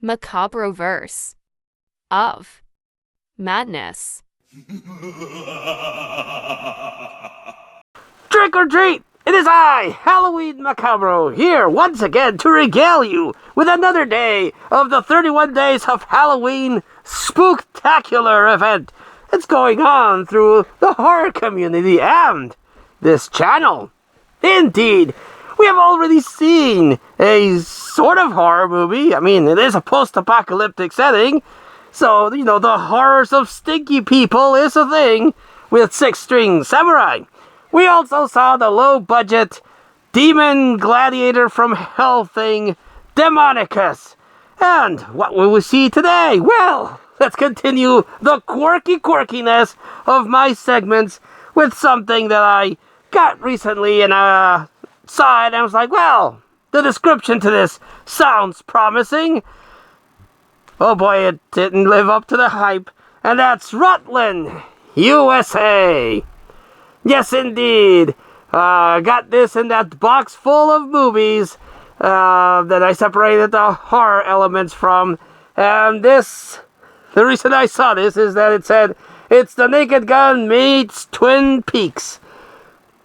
Macabroverse of Madness. Trick or treat! It is I, Halloween Macabro, here once again to regale you with another day of the 31 Days of Halloween Spooktacular event that's going on through the horror community and this channel. Indeed, we have already seen a sort of horror movie. I mean, it is a post-apocalyptic setting, so, you know, the horrors of stinky people is a thing with Six-String Samurai. We also saw the low-budget demon gladiator from hell thing, Demonicus. And what will we see today? Well, let's continue the quirkiness of my segments with something that I got recently and saw it and I was like, well, the description to this sounds promising. Oh boy, it didn't live up to the hype. And that's Rutland, USA. Yes, indeed. Got this in that box full of movies that I separated the horror elements from. And this, the reason I saw this is that it said, it's The Naked Gun meets Twin Peaks.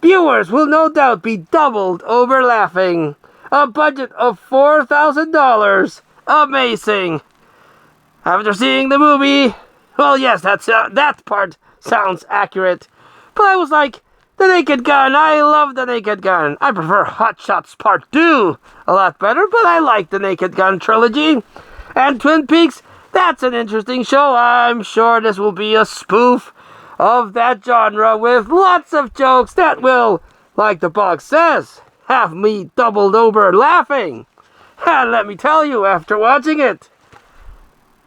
Viewers will no doubt be doubled over laughing. A budget of $4,000. Amazing. After seeing the movie, well, yes, that part sounds accurate. But I was like, The Naked Gun, I love The Naked Gun. I prefer Hot Shots Part 2 a lot better, but I like The Naked Gun trilogy. And Twin Peaks, that's an interesting show. I'm sure this will be a spoof of that genre with lots of jokes that will, like the box says, have me doubled over laughing. And let me tell you, after watching it,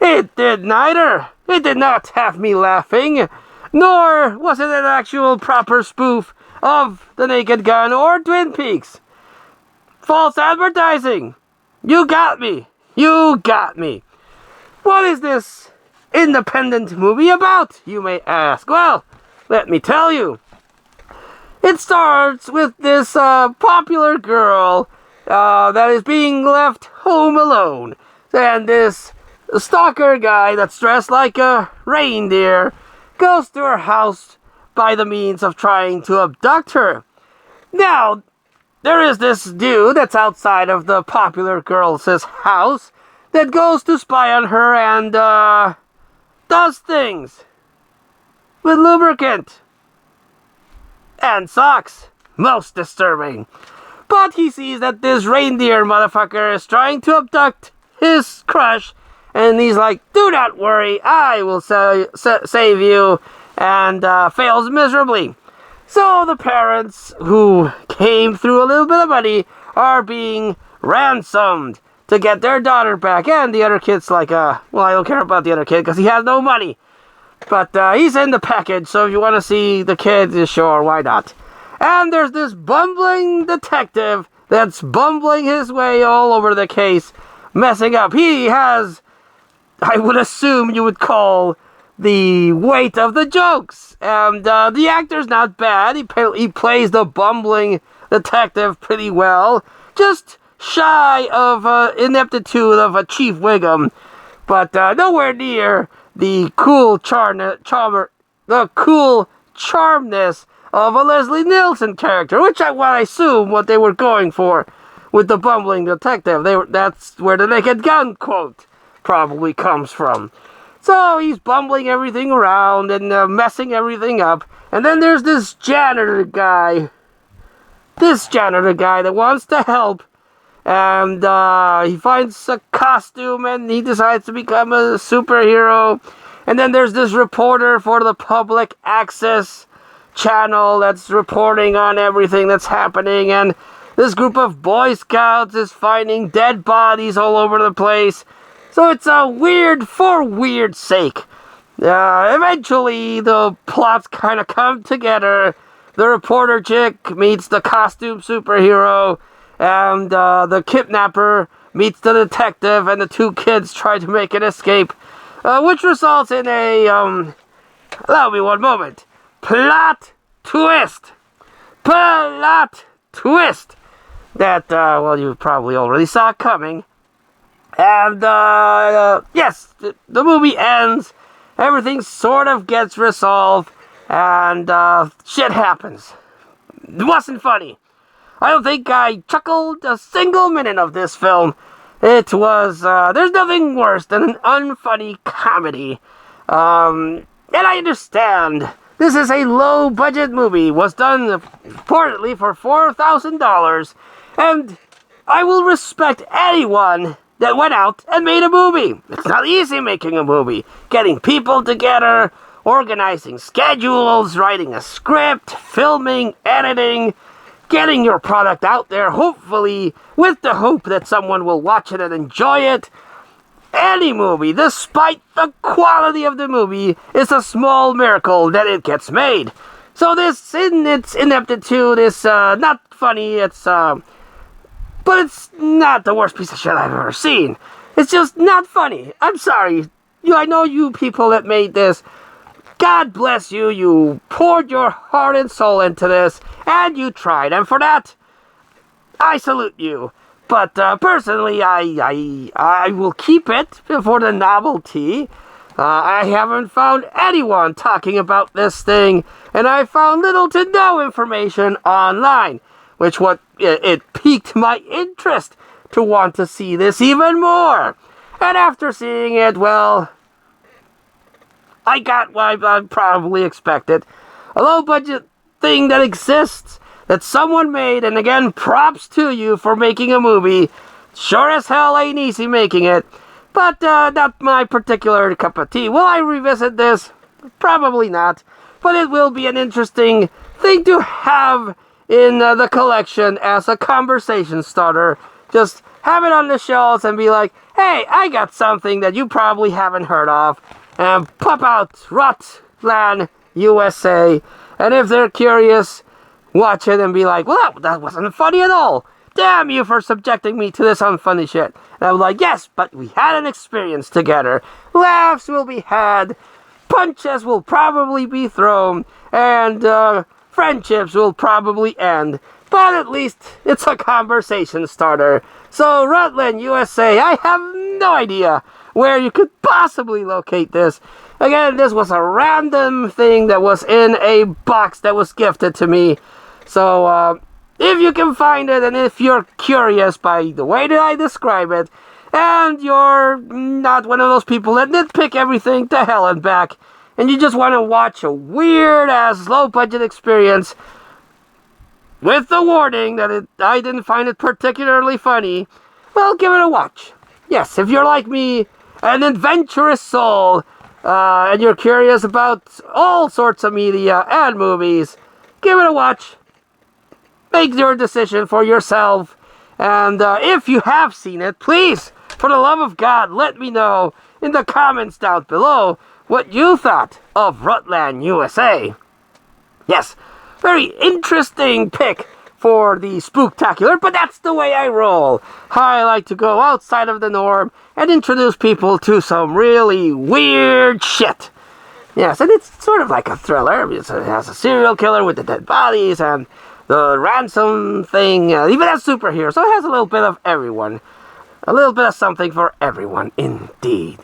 it did neither. It did not have me laughing, nor was it an actual proper spoof of The Naked Gun or Twin Peaks. False advertising. You got me. You got me. What is this independent movie about, you may ask? Well, let me tell you. It starts with this popular girl that is being left home alone. And this stalker guy that's dressed like a reindeer goes to her house by the means of trying to abduct her. Now, there is this dude that's outside of the popular girl's house that goes to spy on her and does things with lubricant and socks. Most disturbing. But he sees that this reindeer motherfucker is trying to abduct his crush, and he's like, do not worry, I will save you, and fails miserably. So the parents, who came through a little bit of money, are being ransomed to get their daughter back. And the other kid's like, well, I don't care about the other kid because he has no money. But he's in the package, so if you want to see the kid, sure, why not? And there's this bumbling detective that's bumbling his way all over the case, messing up. He has, I would assume you would call, the weight of the jokes. And the actor's not bad. He plays the bumbling detective pretty well. Just shy of ineptitude of a Chief Wiggum, but nowhere near the cool charmness of a Leslie Nielsen character, which I assume what they were going for with the bumbling detective. That's where the Naked Gun quote probably comes from. So he's bumbling everything around and messing everything up. And then there's this janitor guy that wants to help. And he finds a costume and he decides to become a superhero. And then there's this reporter for the public access channel that's reporting on everything that's happening. And this group of Boy Scouts is finding dead bodies all over the place. So it's a weird for weird sake. Eventually the plots kind of come together. The reporter chick meets the costume superhero. And the kidnapper meets the detective, and the two kids try to make an escape, which results in a, allow me one moment, plot twist that, well, you probably already saw coming. And, yes, the movie ends, everything sort of gets resolved, and, shit happens. It wasn't funny. I don't think I chuckled a single minute of this film. It was, there's nothing worse than an unfunny comedy. And I understand. This is a low-budget movie. Was done reportedly for $4,000. And I will respect anyone that went out and made a movie. It's not easy making a movie. Getting people together, organizing schedules, writing a script, filming, editing, getting your product out there, hopefully with the hope that someone will watch it and enjoy it. Any movie, despite the quality of the movie, is a small miracle that it gets made. So this, in its ineptitude, is not funny. But it's not the worst piece of shit I've ever seen. It's just not funny. I'm sorry. I know you people that made this. God bless you. You poured your heart and soul into this, and you tried. And for that, I salute you. But personally, I will keep it for the novelty. I haven't found anyone talking about this thing, and I found little to no information online, which it piqued my interest to want to see this even more. And after seeing it, well, I got what I probably expected. A low-budget thing that exists, that someone made, and again, props to you for making a movie. Sure as hell ain't easy making it, but not my particular cup of tea. Will I revisit this? Probably not, but it will be an interesting thing to have in the collection as a conversation starter. Just have it on the shelves and be like, hey, I got something that you probably haven't heard of, and pop out Rotland USA, and if they're curious, watch it and be like, well, that wasn't funny at all. Damn you for subjecting me to this unfunny shit. And I'm like, yes, but we had an experience together. Laughs will be had, punches will probably be thrown, and friendships will probably end. But at least it's a conversation starter. So, Rutland, USA, I have no idea where you could possibly locate this. Again, this was a random thing that was in a box that was gifted to me. So, if you can find it, and if you're curious by the way that I describe it, and you're not one of those people that nitpick everything to hell and back, and you just want to watch a weird-ass, low-budget experience, with the warning that I didn't find it particularly funny, well, give it a watch. Yes, if you're like me, an adventurous soul, and you're curious about all sorts of media and movies, give it a watch. Make your decision for yourself. And if you have seen it, please, for the love of God, let me know in the comments down below what you thought of Rutland USA. Yes, very interesting pick for the Spooktacular, but that's the way I roll. I like to go outside of the norm and introduce people to some really weird shit. Yes, and it's sort of like a thriller. It has a serial killer with the dead bodies and the ransom thing, even a superhero. So it has a little bit of everyone. A little bit of something for everyone, indeed.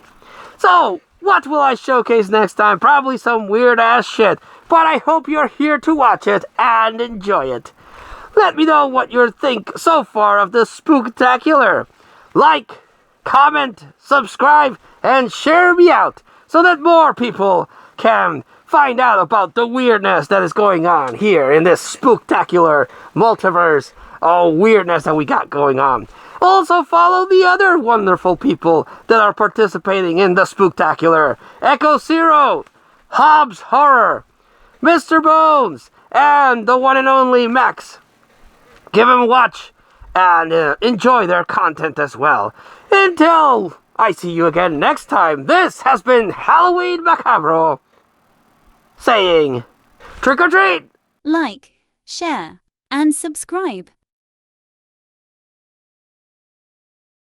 So, what will I showcase next time? Probably some weird-ass shit. But I hope you're here to watch it and enjoy it. Let me know what you think so far of the Spooktacular. Like, comment, subscribe, and share me out so that more people can find out about the weirdness that is going on here in this Spooktacular multiverse of weirdness that we got going on. Also follow the other wonderful people that are participating in the Spooktacular. Echo Zero, Hobbs Horror, Mr. Bones, and the one and only Max. Give them a watch and enjoy their content as well. Until I see you again next time, this has been Halloween Macabre saying trick or treat! Like, share, and subscribe.